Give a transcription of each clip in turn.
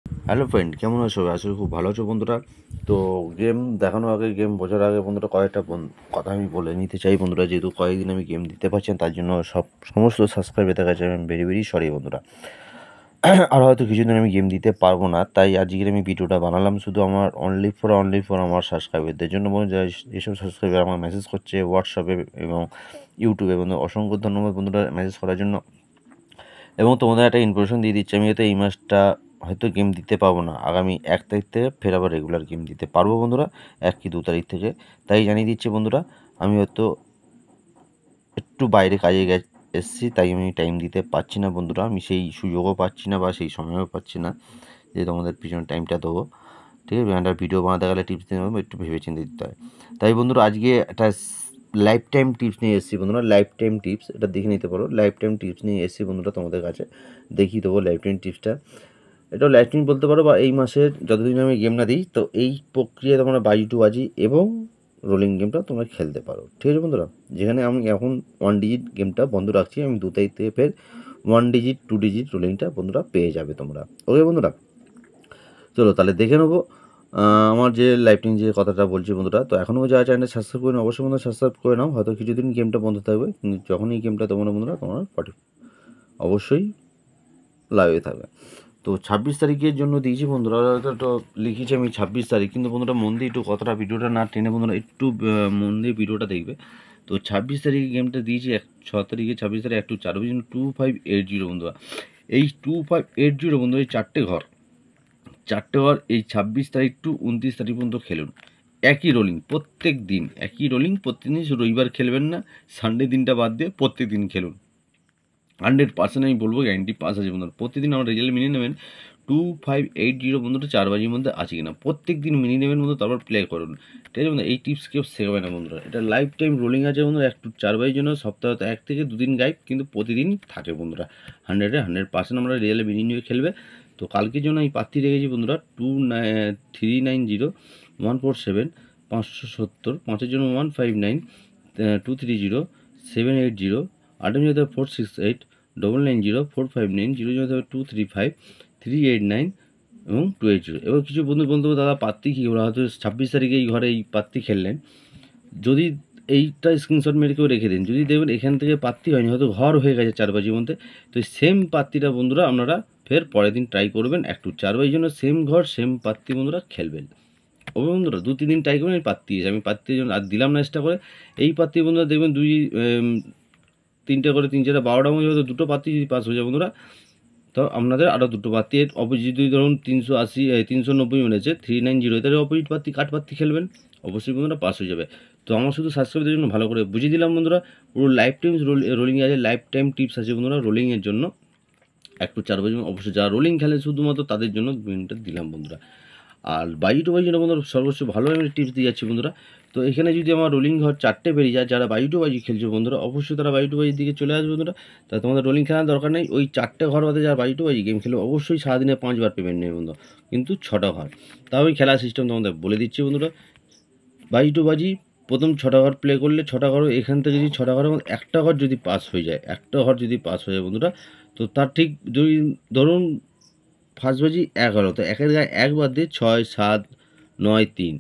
Hello friend, কেমন আছো? আসলে খুব ভালো আছো বন্ধুরা। তো গেম দেখানোর আগে, গেম বোঝার আগে বন্ধুরা কয়েকটা কথা আমি বলে নিতে চাই বন্ধুরা। যেহেতু কয়েকদিন আমি গেম দিতে পারছি না, তার জন্য সমস্ত সাবস্ক্রাইবার কাছে আমি ভেরি ভেরি সরি বন্ধুরা। আর হয়তো কিছুদিন আমি গেম দিতে পারবো না, তাই আজকের আমি ভিডিওটা বানালাম শুধু আমার অনলি ফর আমার সাবস্ক্রাইবারদের জন্য বন্ধুরা। যেসব সাবস্ক্রাইবার আমার মেসেজ করছে হোয়াটসঅ্যাপে এবং ইউটিউবে বন্ধু, অসংখ্য ধন্যবাদ বন্ধুরা মেসেজ করার জন্য। এবং তোমাদের একটা ইনফরমেশন দিয়ে দিচ্ছি, আমি হয়তো এই মাসটা হয়তো গেম দিতে পারবো না। আগামী 1 তারিখ থেকে ফের আবার রেগুলার গেম দিতে পারবো বন্ধুরা, 1 কি 2 তারিখ থেকে। তাই জানিয়ে দিচ্ছি বন্ধুরা, আমি হয়তো একটু বাইরে কাজে এসেছি, তাই আমি টাইম দিতে পারছি না বন্ধুরা। আমি সেই সুযোগও পাচ্ছি না বা সেই সময়ও পাচ্ছি না যে তোমাদের পিছনে টাইমটা দেবো। ঠিক আছে, একটা ভিডিও বানাতে গেলে টিপস দিতে হবে, একটু ভেবে চিন্তে দিতে হয়। তাই বন্ধুরা আজকে একটা লাইফ টাইম টিপস নিয়ে এসেছি বন্ধুরা। লাইফ টাইম টিপস, এটা দেখে নিতে পারো। লাইফ টাইম টিপস নিয়ে এসেছি বন্ধুরা তোমাদের কাছে, দেখিয়ে দেবো লাইফ টাইম টিপসটা। এটাও লাইফ টাইম বলতে পারো, বা এই মাসের যতদিন আমি গেম না দিই, তো এই প্রক্রিয়ায় তোমরা বাজি টু বাজি এবং রোলিং গেমটা তোমরা খেলতে পারো। ঠিক আছে বন্ধুরা, যেখানে আমি এখন 1 ডিজিট গেমটা বন্ধ রাখছি, আমি 2 তারিখ থেকে ফের 1 ডিজিট 2 ডিজিট রোলিংটা বন্ধুরা পেয়ে যাবে তোমরা। ওকে বন্ধুরা, চলো তাহলে দেখে নেবো আমার যে লাইফ টাইম যে কথাটা বলছি বন্ধুরা। তো এখনও যারা চ্যানেলটা সাবস্ক্রাইব করে নাও, অবশ্যই বন্ধুরা সাবস্ক্রাইব করে নাও। হয়তো কিছুদিন গেমটা বন্ধ থাকবে, কিন্তু যখন এই গেমটা তোমরা বন্ধুরা অবশ্যই লাইভে থাকবে। তো 26 তারিখের জন্য দিয়েছি বন্ধুরা, তো লিখেছি আমি 26 তারিখ, কিন্তু বন্ধুরা মন দিয়ে একটু কথাটা ভিডিওটা না টেনে বন্ধুরা একটু মন দিয়ে ভিডিওটা দেখবে। তো 26 তারিখে গেমটা দিয়েছি 6 তারিখে, 26 তারিখ 1-4 জন্য 2580 বন্ধুরা। এই 2580 বন্ধুরা, এই চারটে ঘর এই 26 তারিখ টু 29 তারিখ পর্যন্ত খেলুন। একই রোলিং প্রত্যেক দিন, একই রোলিং প্রত্যেক দিন, শুধু রবিবার খেলবেন না, সানডে দিনটা বাদ দিয়ে প্রত্যেক দিন খেলুন। 100% আমি বলবো গ্যারান্টি পাস আছে বন্ধুরা। প্রতিদিন আমার রেজাল্ট মিলিয়ে নেবেন 2580 বন্ধুটা 4 বাজির মধ্যে আছে কিনা, প্রত্যেক দিন মিলিয়ে নেবেন বন্ধু, তারপর প্লে করুন। ঠিক আছে বন্ধুরা, এই টিপস কেউ শেখাবে না বন্ধুরা। এটা লাইফ টাইম রোলিং আছে বন্ধুরা, 1-4 বাজির জন্য সপ্তাহে 1 থেকে 2 দিন গাইব, কিন্তু প্রতিদিন থাকে বন্ধুরা। 100% আমরা রিয়েলে মিলিয়ে নিয়ে খেলবে। তো কালকের জন্য আমি প্রার্থী রেখেছি বন্ধুরা 390-147 570, 5-এর জন্য 159, 230, 780, 8-এর জন্য 468, 990-459, 0-এর জন্য 235, 389 এবং 280। এবার কিছু বন্ধু বলতে দাদা প্রার্থী কী, ওরা হয়তো 26 তারিখে এই ঘরে এই প্রার্থী খেললেন, যদি এইটা স্ক্রিনশট মেরে কেউ রেখে দিন, যদি দেখবেন এখান থেকে প্রার্থী হয়নি, হয়তো ঘর হয়ে গেছে 4 বাজির মধ্যে, তো সেম প্রার্থীটা বন্ধুরা আপনারা ফের পরের দিন ট্রাই করবেন, 1-4 বাজির জন্য সেম ঘর সেম প্রার্থী বন্ধুরা খেলবেন। ও বন্ধুরা 2-3 দিন ট্রাই করবেন। এই প্রার্থী এসে আমি প্রার্থীর জন্য আর দিলাম না এক্সট্রা করে। এই প্রার্থী বন্ধুরা দেখবেন 3টে করে 3 4 12টা মধ্যে হয়তো 2টো প্রার্থী যদি পাস হয়ে যায় বন্ধুরা, তো আপনাদের আরও 2টো প্রার্থী এর অপোজিট, যদি ধরুন 390 মিলেছে, 390, তাহলে অপোজিট প্রার্থী কাট প্রার্থী খেলবেন, অবশ্যই বন্ধুরা পাস হয়ে যাবে। তো আমার শুধু সাবস্ক্রাইবদের জন্য ভালো করে বুঝিয়ে দিলাম বন্ধুরা। পুরো লাইফ টাইম রোলিং আছে, লাইফ টাইম টিপস আছে বন্ধুরা রোলিংয়ের জন্য। 1-4 বাজে অবশ্যই যারা রোলিং খেলে শুধুমাত্র তাদের জন্য মিনিটটা দিলাম বন্ধুরা। আর বাজি টু বাজি জন্য বন্ধুরা সর্বোচ্চ ভালো আমি টিপস দিয়ে যাচ্ছি বন্ধুরা। তো এখানে যদি আমার রোলিং ঘর 4টে বেরিয়ে যায়, যারা বাজি টু বাজি খেলছে বন্ধুরা, অবশ্যই তারা বাজি টু বাজির দিকে চলে আসবে বন্ধুরা। তা তোমাদের রোলিং খেলার দরকার নেই, ওই 4টে ঘর বাদে যারা বাজি টু বাজি গেম খেলবে, অবশ্যই সারাদিনে 5 বার পেমেন্ট নেবে বন্ধু, কিন্তু 6টা ঘর। তাও আমি খেলার সিস্টেম তোমাদের বলে দিচ্ছি বন্ধুরা। বাজি টু বাজি প্রথম 6টা ঘর প্লে করলে, 6টা ঘর এখান থেকে যদি 6টা ঘরের মধ্যে একটা ঘর যদি পাস হয়ে যায়, একটা ঘর যদি পাস হয়ে যায় বন্ধুরা, তো তার ঠিক যদি ধরুন ফার্স্ট বাজি 11, তো 1-এর গায়ে 1 বাদ দিয়ে 6, 7, 9, 3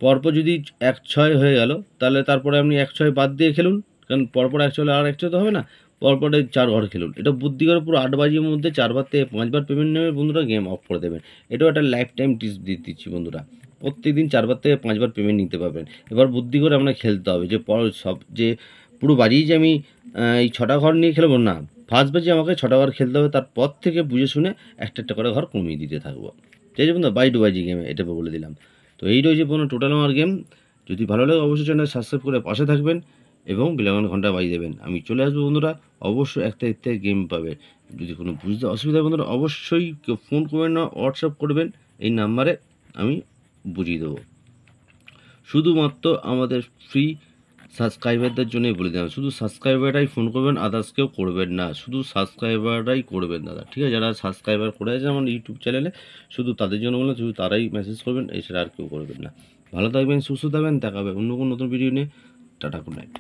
পরপর যদি 1-6 হয়ে গেল, তাহলে তারপরে আপনি 1-6 বাদ দিয়ে খেলুন, কারণ পরপর 1 হলে আর 1 তো হবে না, পরপরে 4 ঘর খেলুন। এটা বুদ্ধি করে পুরো 8 বাজির মধ্যে 4 বার থেকে 5 বার পেমেন্ট নেবে বন্ধুরা, গেম অফ করে দেবেন। এটাও একটা লাইফ টাইম টিপস দিয়ে দিচ্ছি বন্ধুরা, প্রত্যেকদিন 4 বার থেকে 5 বার পেমেন্ট নিতে পারবেন। এবার বুদ্ধি করে আপনাকে খেলতে হবে, যে যে পুরো বাজিয়ে যে আমি এই 6টা ঘর নিয়ে খেলবো না, ফার্স্ট বাজি আমাকে 6টা ঘর খেলতে হবে, তারপর থেকে বুঝে শুনে একটা করে ঘর কমিয়ে দিতে থাকবো। ঠিক আছে বন্ধু, বাই টু বাজি গেমে এটা বলে দিলাম। তো এই রয়েছে পুরো টোটাল আমার গেম। যদি ভালো লাগে অবশ্যই চ্যানেল সাবস্ক্রাইব করে পাশে থাকবেন এবং বেলাগান ঘন্টা বাজিয়ে দেবেন। আমি চলে আসবো বন্ধুরা, অবশ্যই একটা গেম পাবে। যদি কোনো বুঝতে অসুবিধা হয় বন্ধুরা, অবশ্যই কেউ ফোন করবেন না, হোয়াটসঅ্যাপ করবেন, এই নাম্বারে আমি বুঝিয়ে দেবো। শুধুমাত্র আমাদের ফ্রি সাবস্ক্রাইবারদের জন্যই বলে দিলাম, শুধু সাবস্ক্রাইবাররাই ফোন করবেন, আদার্স কেউ করবেন না, শুধু সাবস্ক্রাইবাররাই করবেন দাদা। ঠিক আছে, যারা সাবস্ক্রাইবার করে আছে আমার ইউটিউব চ্যানেলে, শুধু তাদের জন্য বললাম, শুধু তারাই মেসেজ করবেন, এছাড়া আর কেউ করবেন না। ভালো থাকবেন, সুস্থ থাকবেন, দেখা হবে অন্য কোনো নতুন ভিডিও নিয়ে। Tata, good night.